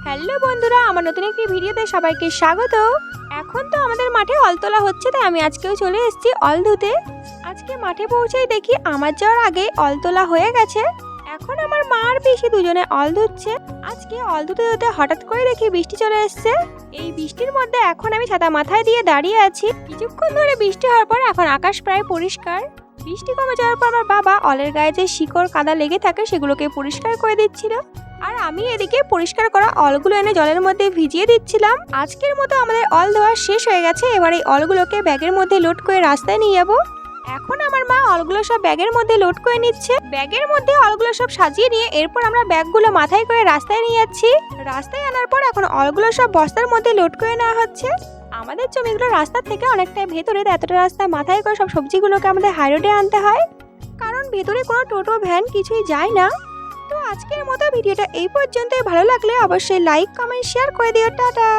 Hello বন্ধুরা, আমার নতুন একটি ভিডিওতে সবাইকে স্বাগত। এখন তো আমাদের মাঠে অল তোলা হচ্ছে, তাই আমি আজকেও চলে এসেছি অল ধুতে। আজকে মাঠে পৌঁছেই দেখি আমার যাওয়ার আগে অল তোলা হয়ে গেছে। এখন আমার মা আর পিসি দুজনে অল ধুচ্ছে। আজকে অল ধুতে ধুতে হঠাৎ করে দেখি বৃষ্টি চলে এসেছে। এই বৃষ্টির মধ্যে এখন আমি ছাতা মাথায় দিয়ে দাঁড়িয়ে আছি। কিছুক্ষণ ধরে বৃষ্টি হওয়ার পর এখন আকাশ প্রায় পরিষ্কার। বৃষ্টি কমে যাওয়ার পর আমার বাবা অলের গায়ে যে শিকড় কাদা লেগে থাকে সেগুলোকে পরিষ্কার করে দিচ্ছিল, আর আমি এদিকে পরিষ্কার করা অলগুলো এনে জলের মধ্যে ভিজিয়ে দিচ্ছিলাম। আজকের মতো আমাদের অল ধোয়া শেষ হয়ে গেছে। এবার এই অলগুলোকে ব্যাগের মধ্যে লোড করে রাস্তায় নিয়ে যাবো। এখন আমার মা অলগুলো সব ব্যাগের মধ্যে লোড করে নিচ্ছে। ব্যাগের মধ্যে অলগুলো সব সাজিয়ে নিয়ে এরপর আমরা ব্যাগগুলো মাথায় করে রাস্তায় নিয়ে যাচ্ছি। রাস্তায় আনার পর এখন অলগুলো সব বস্তার মধ্যে লোড করে নেওয়া হচ্ছে। আমাদের জমিগুলো রাস্তার থেকে অনেকটাই ভেতরে, এতটা রাস্তা মাথায় করে সব সবজিগুলোকে আমাদের হাই রোডে আনতে হয়, কারণ ভেতরে কোনো টোটো ভ্যান কিছুই যায় না। তো আজকের মতো ভিডিওটা এই পর্যন্তই। ভালো লাগলে অবশ্যই লাইক কমেন্ট শেয়ার করে দিও। টাটা।